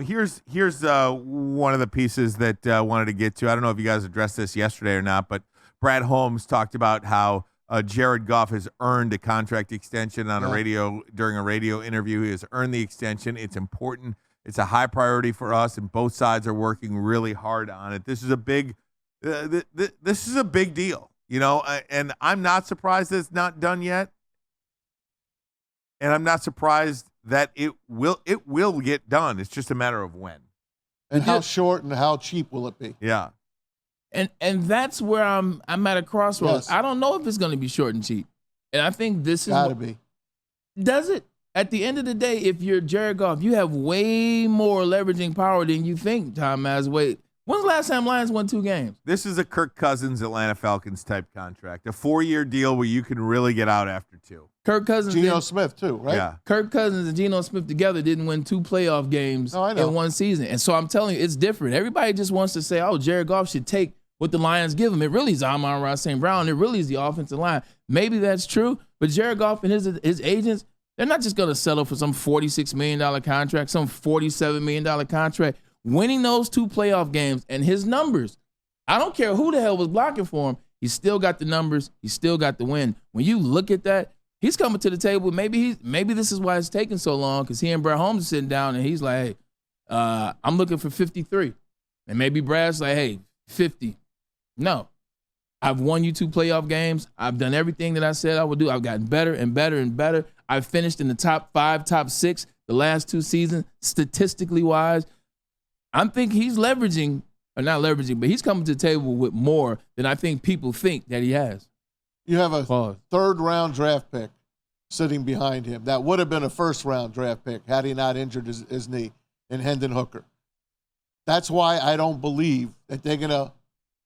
Here's one of the pieces that I wanted to get to. I don't know if you guys addressed this yesterday or not, but Brad Holmes talked about how Jared Goff has earned a contract extension on during a radio interview. He has earned the extension. It's important. It's a high priority for us, and both sides are working really hard on it. This is a big deal, and I'm not surprised that it's not done yet, and I'm not surprised that it will get done. It's just a matter of when. And how short and how cheap will it be? Yeah. And that's where I'm at a crossroads. Yes. I don't know if it's going to be short and cheap. And I think this is gotta be. Does it? At the end of the day, if you're Jared Goff, you have way more leveraging power than you think, Tom Masway. When's the last time Lions won 2 games? This is a Kirk Cousins, Atlanta Falcons type contract, a 4-year deal where you can really get out after 2. Kirk Cousins, Geno Smith too, right? Yeah. Kirk Cousins and Geno Smith together didn't win 2 playoff games in one season, and so I'm telling you, it's different. Everybody just wants to say, "Oh, Jared Goff should take what the Lions give him." It really is Amon-Ra St. Brown. It really is the offensive line. Maybe that's true, but Jared Goff and his agents, they're not just going to settle for some $46 million contract, some $47 million contract. Winning those 2 playoff games and his numbers, I don't care who the hell was blocking for him, he still got the numbers, he still got the win. When you look at that, he's coming to the table. Maybe this is why it's taking so long, because he and Brad Holmes are sitting down and he's like, hey, I'm looking for 53. And maybe Brad's like, hey, 50. No. I've won you 2 playoff games. I've done everything that I said I would do. I've gotten better and better and better. I've finished in the top 5, top 6 the last 2 seasons, statistically wise. I think he's leveraging, or not leveraging, but he's coming to the table with more than I think people think that he has. You have a 3rd-round draft pick sitting behind him. That would have been a 1st-round draft pick had he not injured his knee in Hendon Hooker. That's why I don't believe that they're going to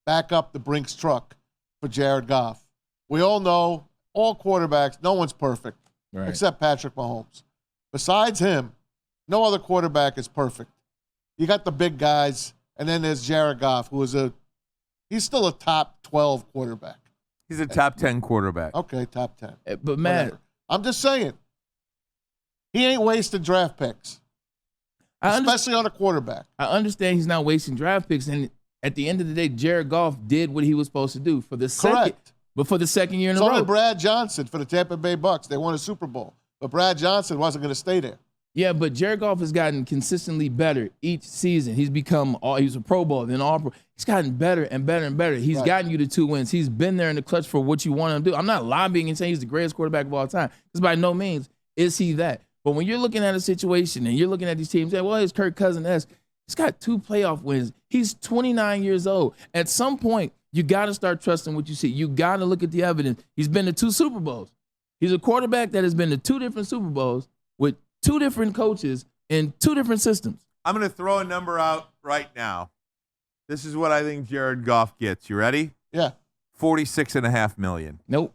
back up the Brinks truck for Jared Goff. We all know, all quarterbacks, no one's perfect, except Patrick Mahomes. Besides him, no other quarterback is perfect. You got the big guys, and then there's Jared Goff, he's still a top 12 quarterback. He's a top 10 quarterback. Okay, top 10. But, Matt, whatever. I'm just saying, he ain't wasting draft picks, especially on a quarterback. I understand he's not wasting draft picks, and at the end of the day, Jared Goff did what he was supposed to do for the second year in a row. So did Brad Johnson for the Tampa Bay Bucks. They won a Super Bowl, but Brad Johnson wasn't going to stay there. Yeah, but Jared Goff has gotten consistently better each season. He's a Pro Bowl, then All-Pro. He's gotten better and better and better. He's gotten you to 2 wins. He's been there in the clutch for what you want him to do. I'm not lobbying and saying he's the greatest quarterback of all time, because by no means is he that. But when you're looking at a situation and you're looking at these teams, well, it's Kirk Cousins. He's got 2 playoff wins. He's 29 years old. At some point, you got to start trusting what you see. You got to look at the evidence. He's been to 2 Super Bowls. He's a quarterback that has been to 2 different Super Bowls with 2 different coaches in 2 different systems. I'm going to throw a number out right now. This is what I think Jared Goff gets. You ready? Yeah. $46.5 million. Nope.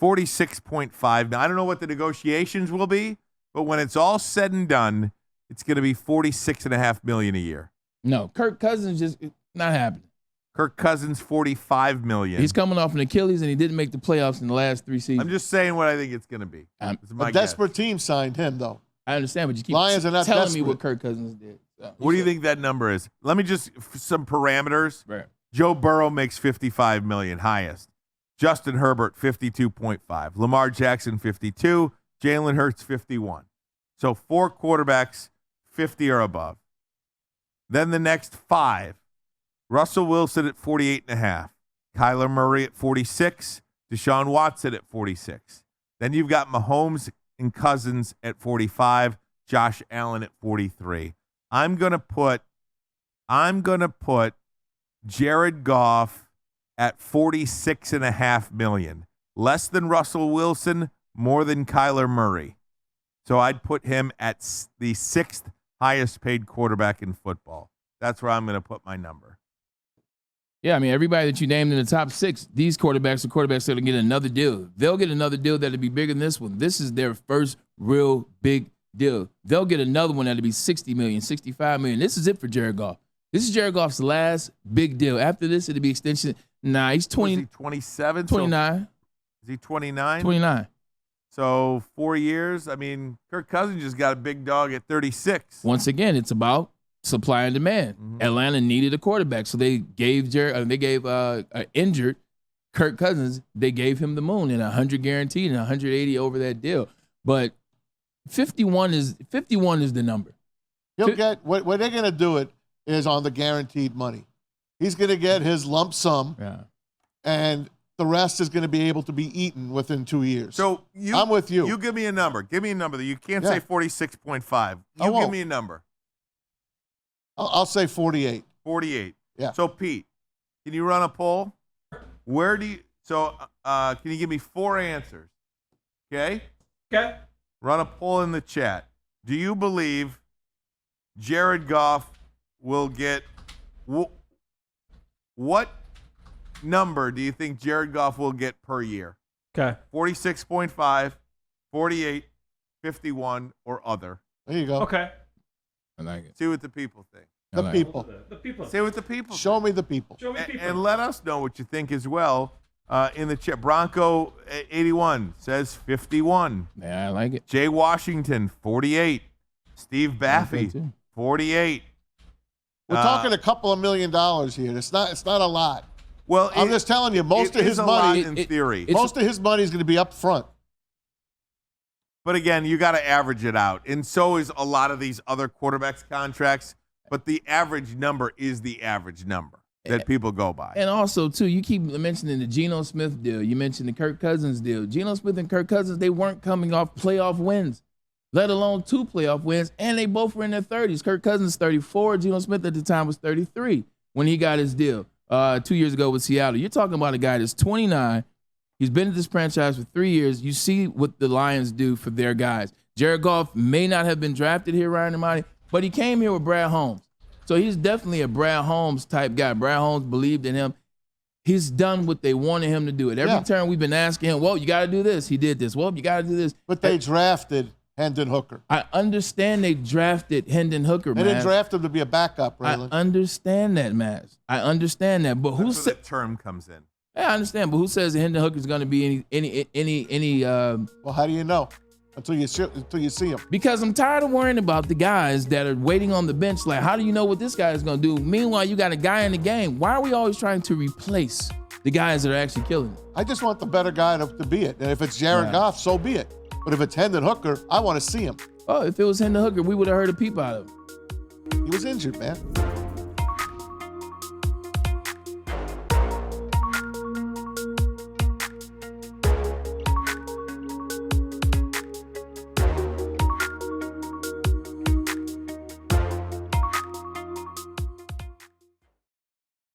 46.5. Now, I don't know what the negotiations will be, but when it's all said and done, it's going to be $46.5 million a year. No, Kirk Cousins just not happening. Kirk Cousins, $45 million. He's coming off an Achilles, and he didn't make the playoffs in the last 3 seasons. I'm just saying what I think it's going to be. A desperate team signed him, though. I understand, but you keep Lions are not telling desperate. me what Kirk Cousins did. So. What do you think that number is? Let me just some parameters. Right. Joe Burrow makes $55 million, highest. Justin Herbert, 52.5. Lamar Jackson, 52. Jalen Hurts, 51. So 4 quarterbacks, 50 or above. Then the next 5. Russell Wilson at 48.5. Kyler Murray at 46. Deshaun Watson at 46. Then you've got Mahomes and Cousins at 45. Josh Allen at 43. I'm gonna put Jared Goff at $46.5 million. Less than Russell Wilson, more than Kyler Murray. So I'd put him at the 6th highest paid quarterback in football. That's where I'm going to put my number. Yeah, I mean, everybody that you named in the top 6, these quarterbacks are quarterbacks that will get another deal. They'll get another deal that'll be bigger than this one. This is their first real big deal. They'll get another one that'll be $60 million, $65 million. This is it for Jared Goff. This is Jared Goff's last big deal. After this, it'll be extension. Nah, he's 20. Is he 27? 29. Is he 29? 29. So 4 years. I mean, Kirk Cousins just got a big dog at 36. Once again, it's about supply and demand. Mm-hmm. Atlanta needed a quarterback, so they gave injured Kirk Cousins. They gave him the moon and 100 guaranteed and 180 over that deal. But 51 is the number. He'll get what they're going to do it is on the guaranteed money. He's going to get his lump sum, and the rest is going to be able to be eaten within 2 years. So I'm with you. You give me a number. Give me a number. You can't say 46.5. You give me a number. I'll say 48. 48. Yeah. So Pete, can you run a poll? Where do you? So can you give me 4 answers? Okay. Okay. Run a poll in the chat. Do you believe Jared Goff will get what number do you think Jared Goff will get per year? Okay. 46.5, 48, 51, or other. There you go. Okay. I like it. See what the people think. The people. The people. See what the people Show think. me the people. Show me people. And let us know what you think as well in the chat. Bronco 81 says 51. Yeah, I like it. Jay Washington 48. Steve Baffy 48. We're talking a couple of $1 million here. It's not a lot. Well, I'm just telling you, most of his money in theory. Most of his money is going to be up front. But again, you got to average it out. And so is a lot of these other quarterbacks' contracts. But the average number is the average number that people go by. And also, too, you keep mentioning the Geno Smith deal. You mentioned the Kirk Cousins deal. Geno Smith and Kirk Cousins, they weren't coming off playoff wins, let alone 2 playoff wins, and they both were in their 30s. Kirk Cousins 34. Geno Smith at the time was 33 when he got his deal 2 years ago with Seattle. You're talking about a guy that's 29. He's been at this franchise for 3 years. You see what the Lions do for their guys. Jared Goff may not have been drafted here, Ryan Ermanni, but he came here with Brad Holmes. So he's definitely a Brad Holmes type guy. Brad Holmes believed in him. He's done what they wanted him to do. At every turn we've been asking him, well, you got to do this. He did this. Well, you got to do this. But they drafted Hendon Hooker. I understand they drafted Hendon Hooker, man. They didn't draft him to be a backup, Raylan. I understand that, Maz. I understand that. But who said that term comes in? Yeah, I understand. But who says Hendon Hooker is going to be any? Well, how do you know? Until you see him. Because I'm tired of worrying about the guys that are waiting on the bench. Like, how do you know what this guy is going to do? Meanwhile, you got a guy in the game. Why are we always trying to replace the guys that are actually killing it? I just want the better guy to be it. And if it's Jared Goff, so be it. But if it's Hendon Hooker, I want to see him. Oh, if it was Hendon Hooker, we would have heard a peep out of him. He was injured, man.